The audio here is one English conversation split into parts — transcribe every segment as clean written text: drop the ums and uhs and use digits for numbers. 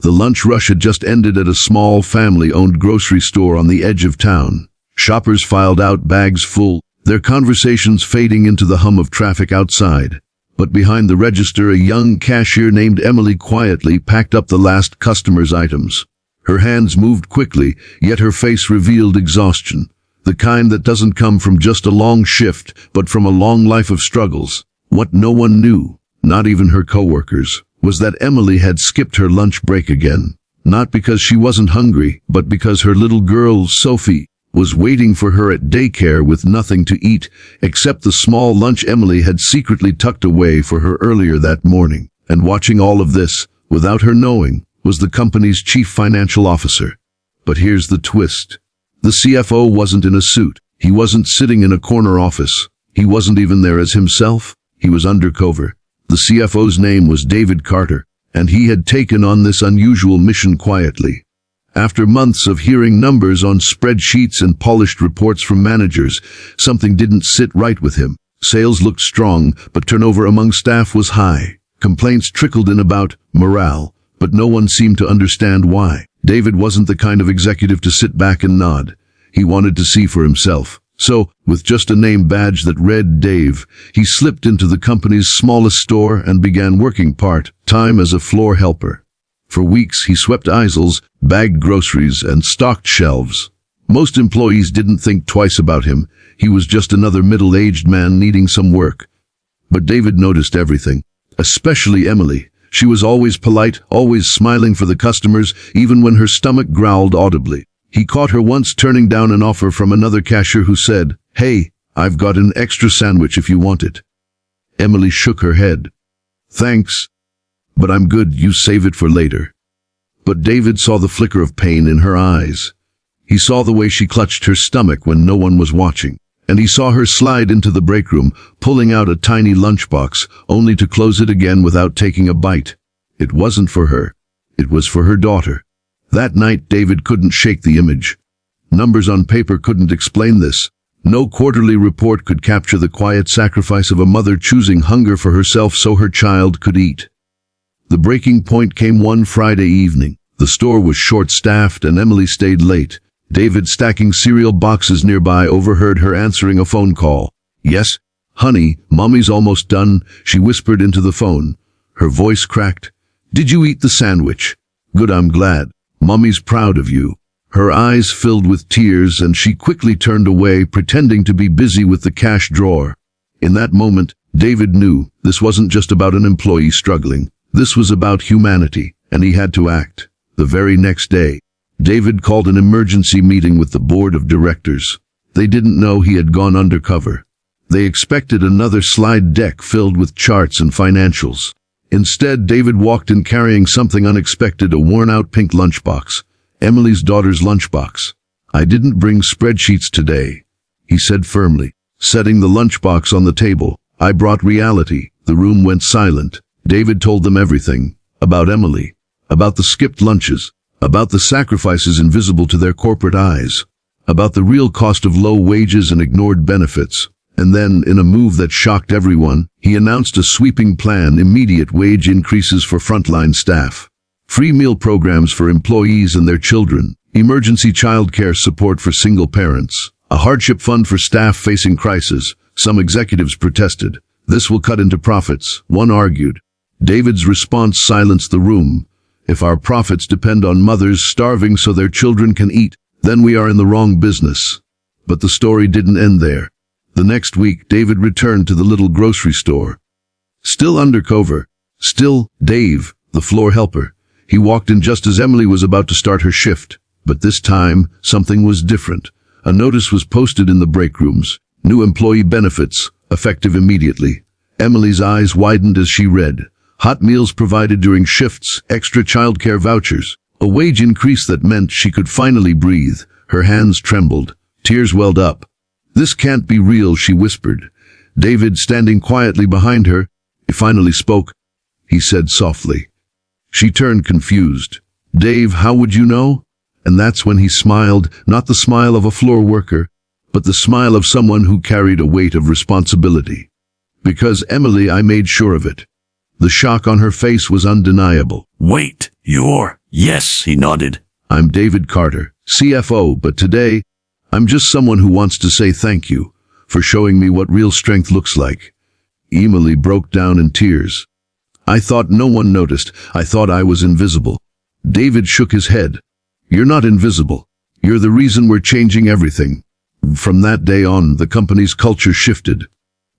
The lunch rush had just ended at a small family-owned grocery store on the edge of town. Shoppers filed out, bags full, their conversations fading into the hum of traffic outside. But behind the register, a young cashier named Emily quietly packed up the last customer's items. Her hands moved quickly, yet her face revealed exhaustion. The kind that doesn't come from just a long shift, but from a long life of struggles. What no one knew, not even her coworkers, was that Emily had skipped her lunch break again. Not because she wasn't hungry, but because her little girl, Sophie, was waiting for her at daycare with nothing to eat, except the small lunch Emily had secretly tucked away for her earlier that morning. And watching all of this, without her knowing, was the company's chief financial officer. But here's the twist. The CFO wasn't in a suit. He wasn't sitting in a corner office. He wasn't even there as himself. He was undercover. The CFO's name was David Carter, and he had taken on this unusual mission quietly. After months of hearing numbers on spreadsheets and polished reports from managers, something didn't sit right with him. Sales looked strong, but turnover among staff was high. Complaints trickled in about morale, but no one seemed to understand why. David wasn't the kind of executive to sit back and nod. He wanted to see for himself. So, with just a name badge that read Dave, he slipped into the company's smallest store and began working part-time as a floor helper. For weeks, he swept aisles, bagged groceries, and stocked shelves. Most employees didn't think twice about him. He was just another middle-aged man needing some work. But David noticed everything, especially Emily. She was always polite, always smiling for the customers, even when her stomach growled audibly. He caught her once turning down an offer from another cashier who said, "Hey, I've got an extra sandwich if you want it." Emily shook her head. "Thanks, but I'm good, you save it for later." But David saw the flicker of pain in her eyes. He saw the way she clutched her stomach when no one was watching. And he saw her slide into the break room, pulling out a tiny lunchbox, only to close it again without taking a bite. It wasn't for her. It was for her daughter. That night, David couldn't shake the image. Numbers on paper couldn't explain this. No quarterly report could capture the quiet sacrifice of a mother choosing hunger for herself so her child could eat. The breaking point came one Friday evening. The store was short-staffed and Emily stayed late. David, stacking cereal boxes nearby, overheard her answering a phone call. "Yes, honey, Mommy's almost done," she whispered into the phone. Her voice cracked. "Did you eat the sandwich? Good, I'm glad. Mommy's proud of you." Her eyes filled with tears and she quickly turned away, pretending to be busy with the cash drawer. In that moment, David knew this wasn't just about an employee struggling. This was about humanity, and he had to act. The very next day, David called an emergency meeting with the board of directors. They didn't know he had gone undercover. They expected another slide deck filled with charts and financials. Instead, David walked in carrying something unexpected, a worn-out pink lunchbox. Emily's daughter's lunchbox. "I didn't bring spreadsheets today," he said firmly, setting the lunchbox on the table. "I brought reality." The room went silent. David told them everything. About Emily. About the skipped lunches. About the sacrifices invisible to their corporate eyes. About the real cost of low wages and ignored benefits. And then, in a move that shocked everyone, he announced a sweeping plan: immediate wage increases for frontline staff, free meal programs for employees and their children, emergency childcare support for single parents, a hardship fund for staff facing crisis. Some executives protested. "This will cut into profits," one argued. David's response silenced the room. "If our profits depend on mothers starving so their children can eat, then we are in the wrong business." But the story didn't end there. The next week, David returned to the little grocery store. Still undercover. Still Dave, the floor helper. He walked in just as Emily was about to start her shift. But this time, something was different. A notice was posted in the break rooms. New employee benefits, effective immediately. Emily's eyes widened as she read. Hot meals provided during shifts, extra childcare vouchers. A wage increase that meant she could finally breathe. Her hands trembled. Tears welled up. "This can't be real," she whispered. David, standing quietly behind her, he finally spoke. He said softly. She turned confused. "Dave, how would you know?" And that's when he smiled, not the smile of a floor worker, but the smile of someone who carried a weight of responsibility. "Because, Emily, I made sure of it. The shock on her face was undeniable. Wait, Yes, he nodded. I'm David Carter, CFO, but today, I'm just someone who wants to say thank you for showing me what real strength looks like. Emily broke down in tears. I thought no one noticed. I thought I was invisible. David shook his head. You're not invisible. You're the reason we're changing everything. From that day on, the company's culture shifted.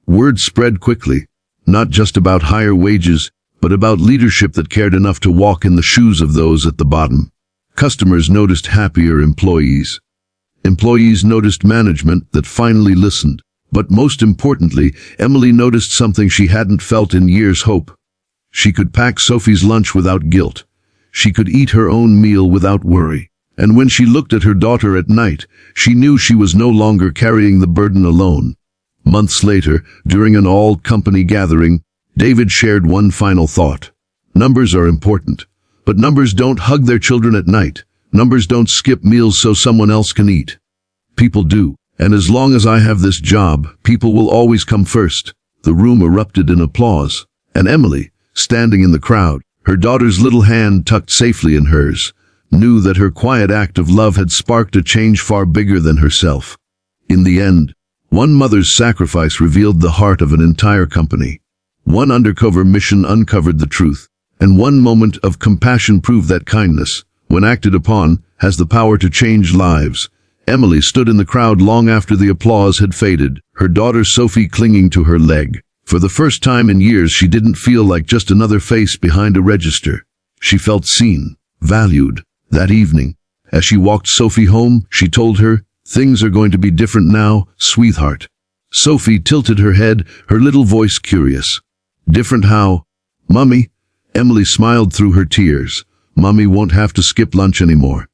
Word spread quickly, not just about higher wages, but about leadership that cared enough to walk in the shoes of those at the bottom. Customers noticed happier employees. Employees noticed management that finally listened. But most importantly, Emily noticed something she hadn't felt in years: hope. She could pack Sophie's lunch without guilt. She could eat her own meal without worry. And when she looked at her daughter at night, she knew she was no longer carrying the burden alone. Months later, during an all-company gathering, David shared one final thought. Numbers are important, but numbers don't hug their children at night. Numbers don't skip meals so someone else can eat. People do, and as long as I have this job, people will always come first. The room erupted in applause, and Emily, standing in the crowd, her daughter's little hand tucked safely in hers, knew that her quiet act of love had sparked a change far bigger than herself. In the end, one mother's sacrifice revealed the heart of an entire company. One undercover mission uncovered the truth, and one moment of compassion proved that kindness, when acted upon, has the power to change lives. Emily stood in the crowd long after the applause had faded, her daughter Sophie clinging to her leg. For the first time in years, she didn't feel like just another face behind a register. She felt seen, valued. That evening, as she walked Sophie home, she told her, "Things are going to be different now, sweetheart." Sophie tilted her head, her little voice curious. "Different how?" "Mummy," Emily smiled through her tears, "Mummy won't have to skip lunch anymore.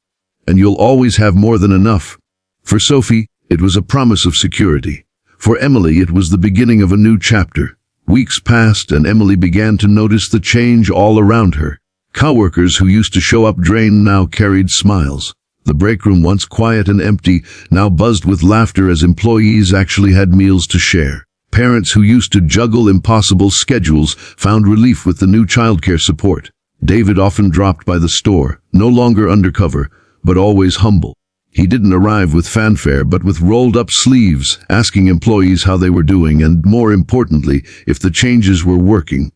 And you'll always have more than enough." For Sophie, it was a promise of security. For Emily, it was the beginning of a new chapter. Weeks passed, and Emily began to notice the change all around her. Coworkers who used to show up drained now carried smiles. The break room, once quiet and empty, now buzzed with laughter as employees actually had meals to share. Parents who used to juggle impossible schedules found relief with the new childcare support. David often dropped by the store, no longer undercover, but always humble. He didn't arrive with fanfare, but with rolled-up sleeves, asking employees how they were doing and, more importantly, if the changes were working.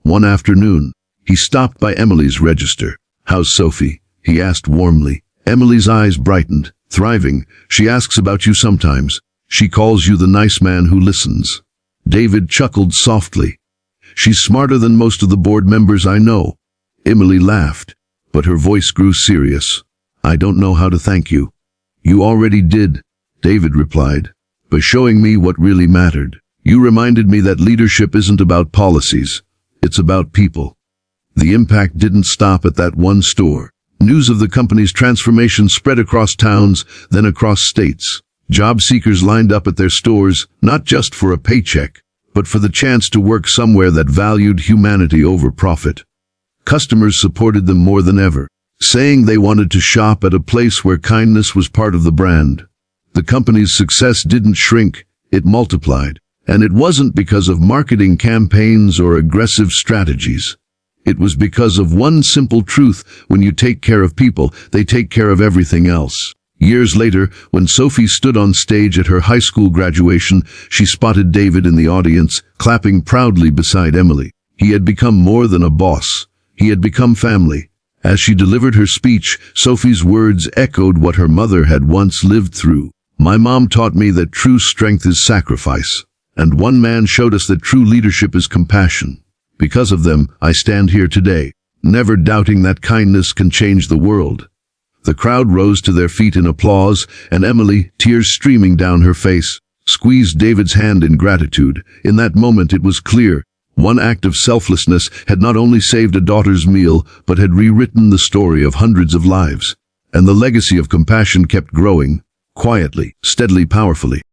One afternoon, he stopped by Emily's register. "How's Sophie?" he asked warmly. Emily's eyes brightened. "Thriving. She asks about you sometimes. She calls you the nice man who listens." David chuckled softly. "She's smarter than most of the board members I know." Emily laughed, but her voice grew serious. "I don't know how to thank you." "You already did," David replied, "by showing me what really mattered. You reminded me that leadership isn't about policies. It's about people." The impact didn't stop at that one store. News of the company's transformation spread across towns, then across states. Job seekers lined up at their stores, not just for a paycheck, but for the chance to work somewhere that valued humanity over profit. Customers supported them more than ever, saying they wanted to shop at a place where kindness was part of the brand. The company's success didn't shrink, it multiplied. And it wasn't because of marketing campaigns or aggressive strategies. It was because of one simple truth: when you take care of people, they take care of everything else. Years later, when Sophie stood on stage at her high school graduation, she spotted David in the audience, clapping proudly beside Emily. He had become more than a boss. He had become family. As she delivered her speech, Sophie's words echoed what her mother had once lived through. "My mom taught me that true strength is sacrifice. And one man showed us that true leadership is compassion. Because of them, I stand here today, never doubting that kindness can change the world." The crowd rose to their feet in applause, and Emily, tears streaming down her face, squeezed David's hand in gratitude. In that moment it was clear. One act of selflessness had not only saved a daughter's meal, but had rewritten the story of hundreds of lives. And the legacy of compassion kept growing, quietly, steadily, powerfully.